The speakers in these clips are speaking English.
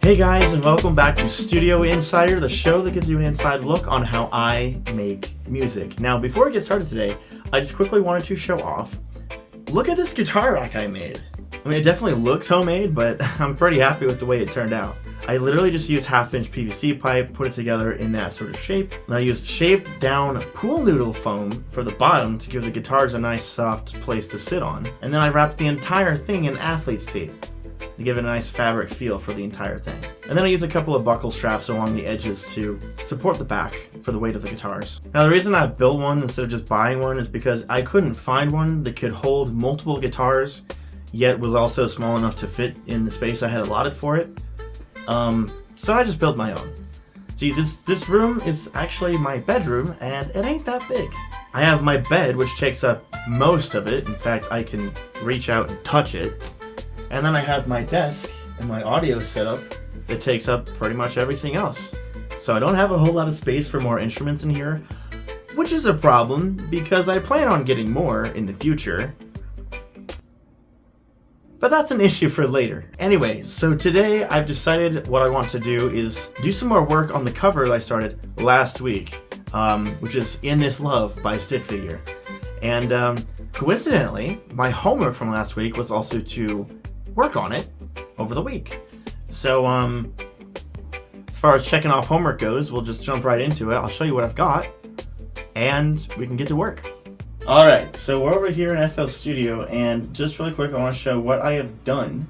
Hey guys, and welcome back to Studio Insider, the show that gives you an inside look on how I make music. Now, before we get started today, I just quickly wanted to show off. Look at this guitar rack I made. I mean, it definitely looks homemade, but I'm pretty happy with the way it turned out. I literally just used half-inch PVC pipe, put it together in that sort of shape, and I used shaved down pool noodle foam for the bottom to give the guitars a nice soft place to sit on. And then I wrapped the entire thing in athlete's tape to give it a nice fabric feel for the entire thing. And then I used a couple of buckle straps along the edges to support the back for the weight of the guitars. Now the reason I built one instead of just buying one is because I couldn't find one that could hold multiple guitars, yet was also small enough to fit in the space I had allotted for it. So I just built my own. See, this room is actually my bedroom, and it ain't that big. I have my bed, which takes up most of it. In fact, I can reach out and touch it. And then I have my desk and my audio setup that takes up pretty much everything else. So I don't have a whole lot of space for more instruments in here, which is a problem because I plan on getting more in the future. But that's an issue for later. Anyway, so today I've decided what I want to do is do some more work on the cover that I started last week, which is In This Love by Stick Figure. And coincidentally, my homework from last week was also to work on it over the week. So as far as checking off homework goes, we'll just jump right into it. I'll show you what I've got, and we can get to work. Alright, so we're over here in FL Studio, and just really quick, I want to show what I have done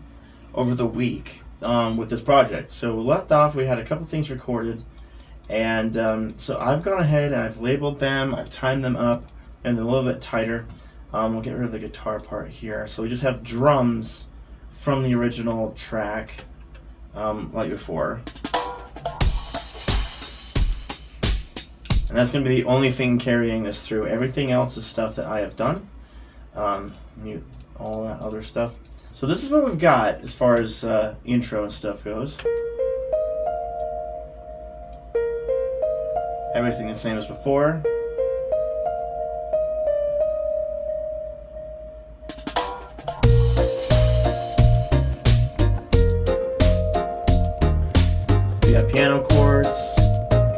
over the week with this project. So we left off, we had a couple things recorded, and so I've gone ahead and I've labeled them, I've timed them up, and they're a little bit tighter. We'll get rid of the guitar part here. So we just have drums from the original track, like before. And that's going to be the only thing carrying this through. Everything else is stuff that I have done. Mute all that other stuff. So this is what we've got as far as intro and stuff goes. Everything the same as before. We got piano chords,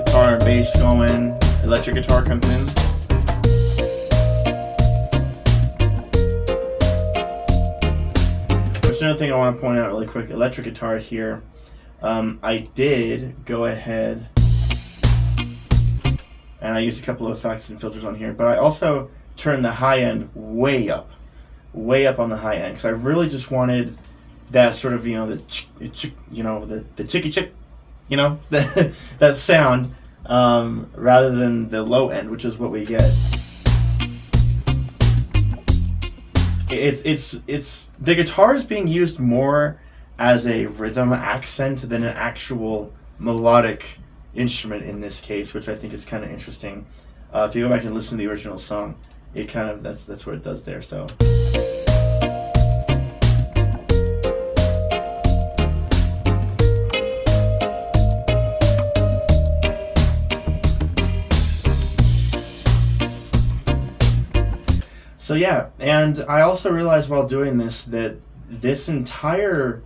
guitar and bass going, electric guitar comes in. There's another thing I want to point out really quick, electric guitar here. I did go ahead and I used a couple of effects and filters on here, but I also turned the high end way up on the high end, because I really just wanted that sort of, the chicky chick, that sound, rather than the low end, which is what we get. It's the guitar is being used more as a rhythm accent than an actual melodic instrument in this case, which I think is kind of interesting. If you go back and listen to the original song, it kind of that's what it does there. So. So yeah, and I also realized while doing this that this entire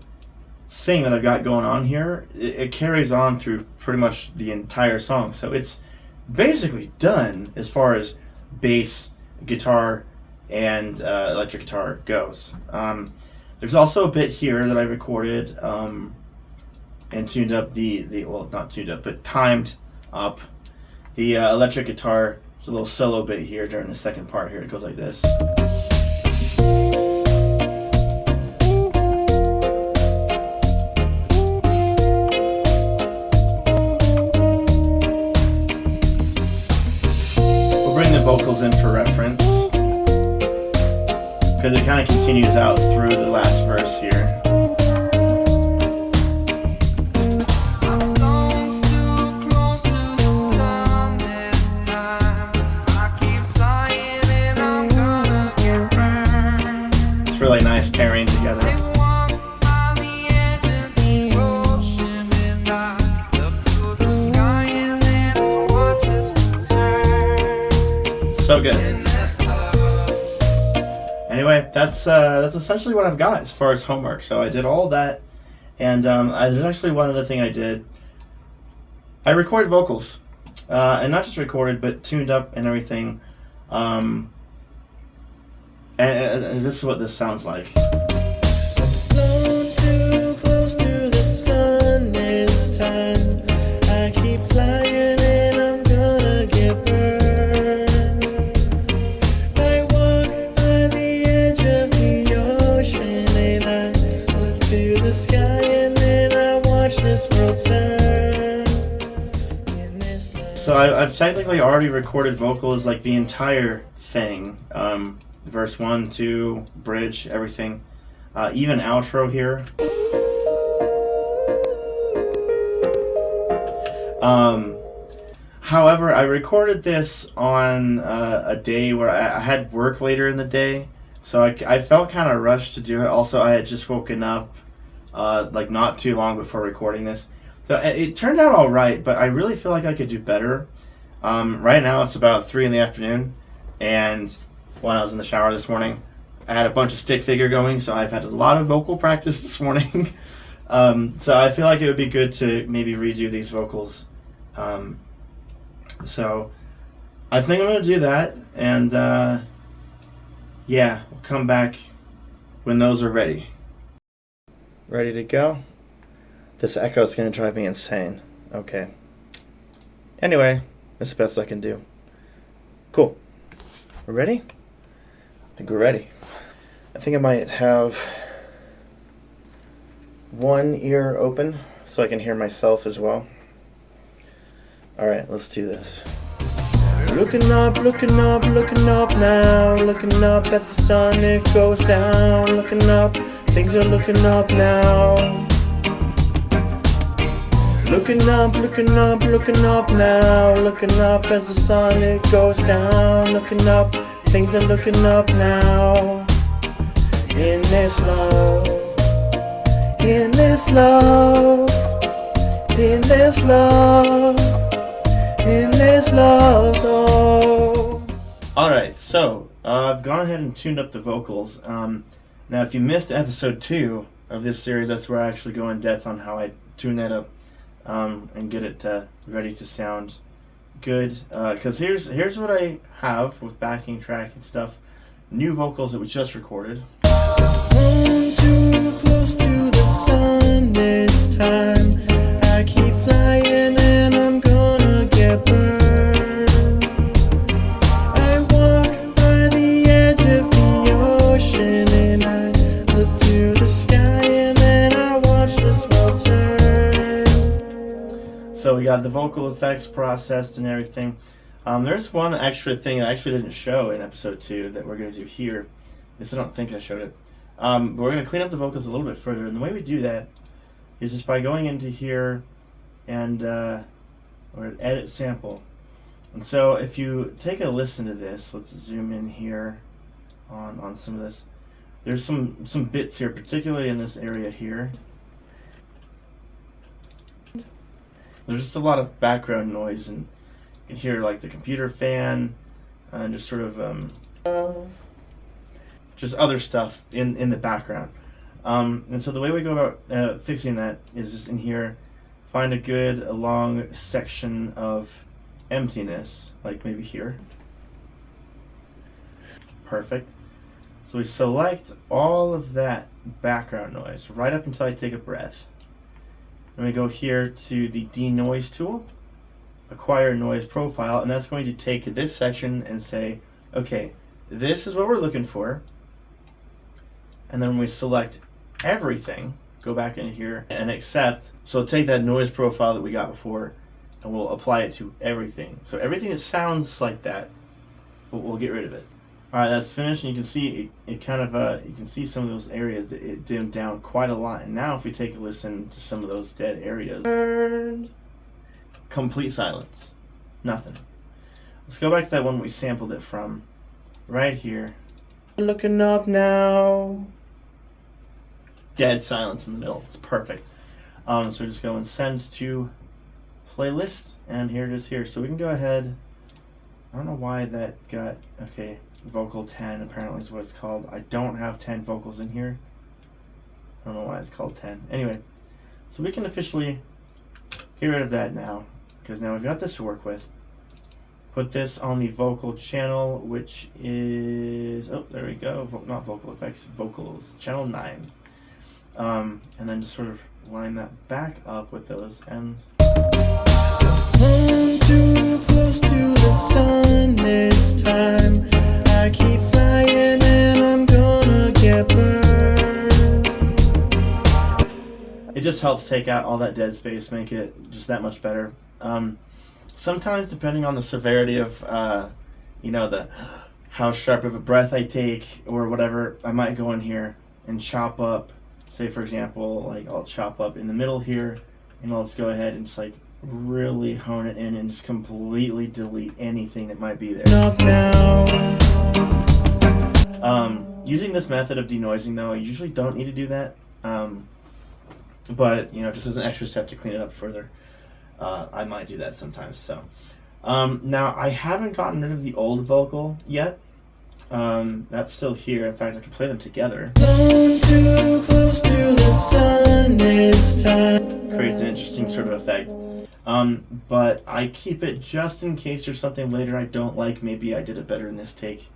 thing that I've got going on here, it carries on through pretty much the entire song. So it's basically done as far as bass, guitar, and electric guitar goes. There's also a bit here that I recorded and tuned up well, not tuned up, but timed up the electric guitar. There's a little solo bit here during the second part here. It goes like this. We'll bring the vocals in for reference, because it kind of continues out through the last verse here. Really nice pairing together. So good. Anyway, that's essentially what I've got as far as homework. So I did all that, And there's actually one other thing I did. I recorded vocals, and not just recorded, but tuned up and everything. And this is what this sounds like. I've flown too close to the sun this time. I keep flying and I'm gonna get burned. I walk by the edge of the ocean and I look to the sky and then I watch this world turn. In this life. So I've technically already recorded vocals, like the entire thing. Verse 1, 2, bridge, everything. Even outro here. However, I recorded this on a day where I had work later in the day, so I felt kind of rushed to do it. Also, I had just woken up like not too long before recording this. So it turned out all right, but I really feel like I could do better. Right now it's about 3 in the afternoon, and when I was in the shower this morning, I had a bunch of stick figure going, so I've had a lot of vocal practice this morning. So I feel like it would be good to maybe redo these vocals. So I think I'm going to do that, and yeah, we'll come back when those are ready. Ready to go? This echo is going to drive me insane. Okay. Anyway, that's the best I can do. Cool. We're ready? I think we're ready. I think I might have one ear open so I can hear myself as well. Alright, let's do this. Looking up, looking up, looking up now. Looking up at the sun, it goes down. Looking up, things are looking up now. Looking up, looking up, looking up now. Looking up as the sun, it goes down. Looking up, things are looking up now. In this love, in this love, in this love, in this love. Oh. Alright, so I've gone ahead and tuned up the vocals. Now, if you missed episode 2 of this series, that's where I actually go in depth on how I tune that up and get it ready to sound good. Because here's what I have with backing track and stuff. New vocals that was just recorded. Flown too close to the sun this time. I keep flying and I'm gonna get burned. I walk by the edge of the ocean and I look to the sky and then I watch this world turn. So we got the vocal effects processed and everything. There's one extra thing I actually didn't show in episode 2 that we're going to do here. At least I don't think I showed it. But we're going to clean up the vocals a little bit further, and the way we do that is just by going into here and or edit sample. And so if you take a listen to this, let's zoom in here on some of this. There's some bits here, particularly in this area here. There's just a lot of background noise, and you can hear like the computer fan and just sort of just other stuff in the background. And so the way we go about fixing that is just in here, find a long section of emptiness, like maybe here. Perfect. So we select all of that background noise right up until I take a breath. And we go here to the denoise tool, acquire noise profile, and that's going to take this section and say, okay, this is what we're looking for. And then when we select everything, go back in here and accept. So take that noise profile that we got before and we'll apply it to everything. So everything that sounds like that, we'll get rid of it. All right, that's finished, and you can see it kind of you can see some of those areas that it dimmed down quite a lot. And now if we take a listen to some of those dead areas, complete silence, nothing. Let's go back to that one we sampled it from, right here. Looking up now. Dead silence in the middle. It's perfect. So we just go and send to playlist, and here it is here. So we can go ahead. I don't know why that got okay. Vocal 10 apparently is what it's called. I don't have 10 vocals in here. I don't know why it's called 10. Anyway, So we can officially get rid of that now, because now we've got this to work with. Put this on the vocal channel, which is, oh, there we go, not vocal effects, vocals, channel 9. And then just sort of line that back up with those, and Flown too close to the sun this time. I keep flying and I'm gonna get burned. it just helps take out all that dead space, make it just that much better. Sometimes, depending on the severity of, you know, how sharp of a breath I take or whatever, I might go in here and chop up. Say, for example, like I'll chop up in the middle here, and I'll just go ahead and just like really hone it in and just completely delete anything that might be there. Not now. Using this method of denoising, though, I usually don't need to do that. But, you know, just as an extra step to clean it up further, I might do that sometimes. So now I haven't gotten rid of the old vocal yet. That's still here. In fact, I can play them together. Flown too close to the sun this time. Creates an interesting sort of effect. But I keep it just in case there's something later I don't like. Maybe I did it better in this take.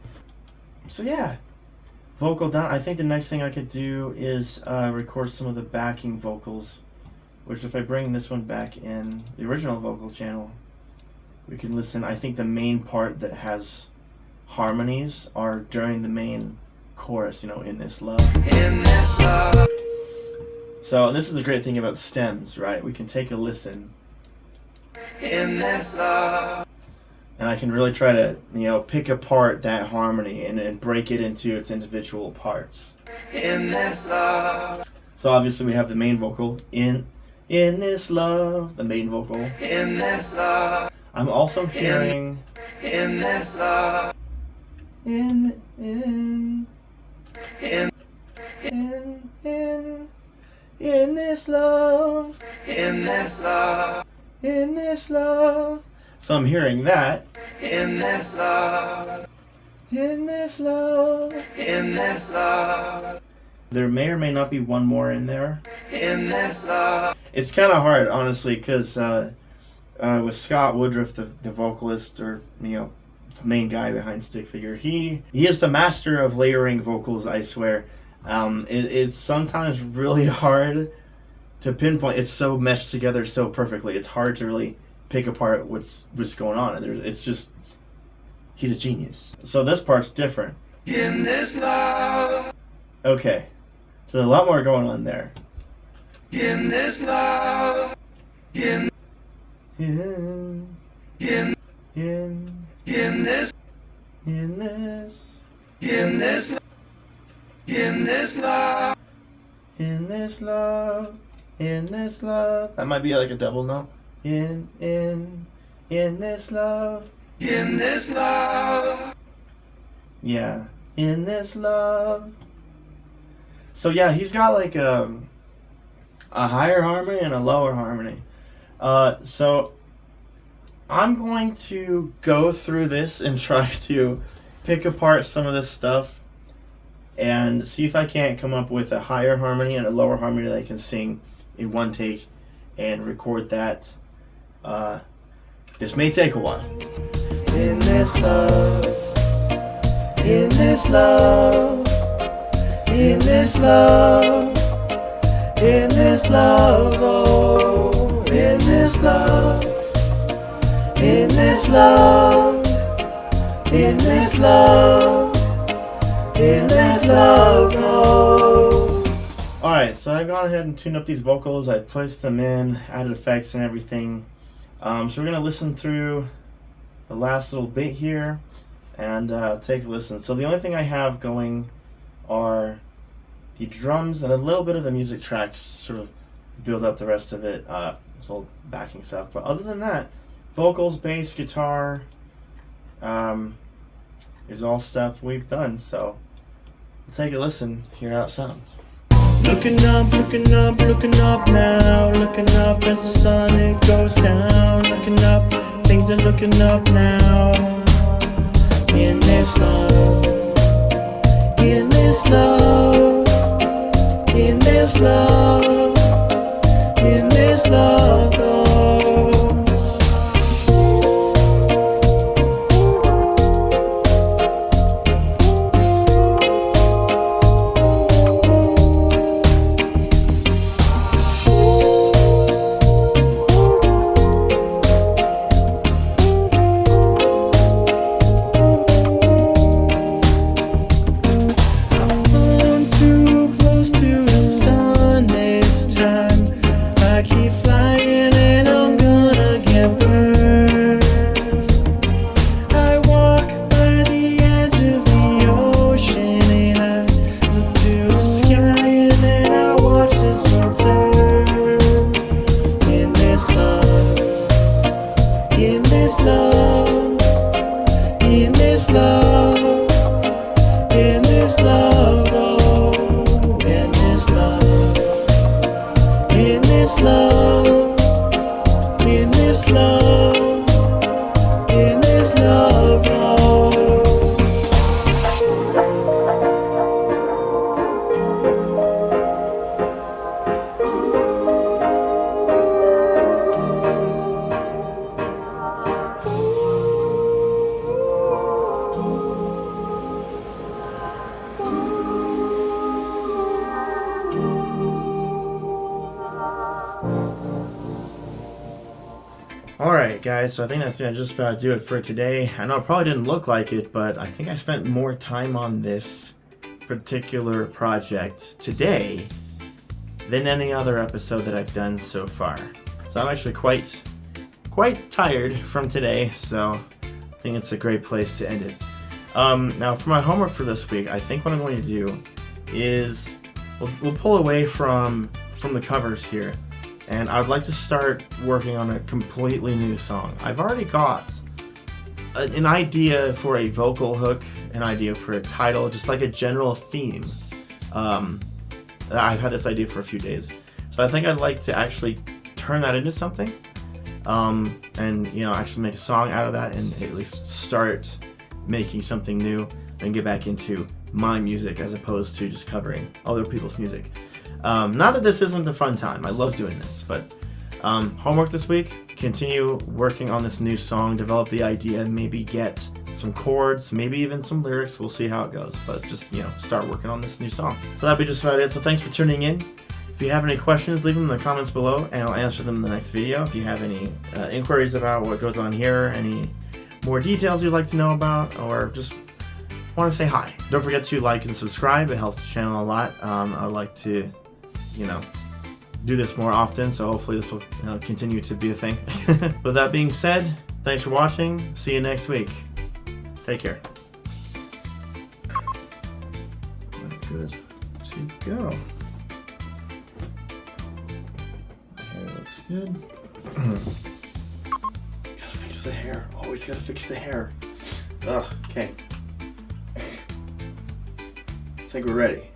So yeah, vocal done. I think the next thing I could do is record some of the backing vocals, which if I bring this one back in the original vocal channel, we can listen. I think the main part that has harmonies are during the main chorus, you know, in this love. In this love. So this is the great thing about the stems, right? We can take a listen. In this love. And I can really try to, you know, pick apart that harmony and break it into its individual parts. In this love. So obviously we have the main vocal in this love, the main vocal. In this love. I'm also hearing In this love. in In this love, in this love. in this love. So I'm hearing that. In this love. In this love. In this love. There may or may not be one more in there. In this love. It's kind of hard, honestly, because with Scott Woodruff, the vocalist, or, you know, the main guy behind Stick Figure, he is the master of layering vocals, I swear. It's sometimes really hard to pinpoint. It's so meshed together so perfectly. It's hard to really pick apart what's going on. It's just, he's a genius. So this part's different. In this love. Okay, so there's a lot more going on there. In this love. In In this. in In this in this. In this love. in this love, in this love. That might be like a double note. In this love. In this love. Yeah, in this love. So yeah, he's got like a higher harmony and a lower harmony. So I'm going to go through this and try to pick apart some of this stuff and see if I can't come up with a higher harmony and a lower harmony that I can sing in one take and record that. This may take a while. In this love, in this love, in this love, in this love, oh, in this love, in this love, in this love, in this love, oh. Alright, so I've gone ahead and tuned up these vocals. I've placed them in, added effects and everything. So we're going to listen through the last little bit here and take a listen. So the only thing I have going are the drums and a little bit of the music track just to sort of build up the rest of it. It's all backing stuff. But other than that, vocals, bass, guitar is all stuff we've done. So take a listen, hear how it sounds. Looking up, looking up, looking up now. Looking up as the sun it goes down. Looking up, things are looking up now. In this love, in this love, in this love, love, in this love, in this love road. Alright guys, so I think that's gonna just about do it for today. I know it probably didn't look like it, but I think I spent more time on this particular project today than any other episode that I've done so far. So I'm actually quite tired from today, so I think it's a great place to end it. Now for my homework for this week, I think what I'm going to do is we'll pull away from the covers here. And I would like to start working on a completely new song. I've already got an idea for a vocal hook, an idea for a title, just like a general theme. I've had this idea for a few days. So I think I'd like to actually turn that into something. And, you know, actually make a song out of that and at least start making something new and get back into my music as opposed to just covering other people's music. Not that this isn't a fun time, I love doing this, but homework this week, continue working on this new song, develop the idea, maybe get some chords, maybe even some lyrics, we'll see how it goes, but just, you know, start working on this new song. So that'll be just about it, so thanks for tuning in. If you have any questions, leave them in the comments below, and I'll answer them in the next video. If you have any inquiries about what goes on here, any more details you'd like to know about, or just want to say hi. Don't forget to like and subscribe, it helps the channel a lot. I would like to, you know, do this more often, so hopefully this will continue to be a thing. With that being said, thanks for watching, see you next week. Take care. Good to go. The hair looks good. Gotta fix the hair, always gotta fix the hair. Ugh, okay. I think we're ready.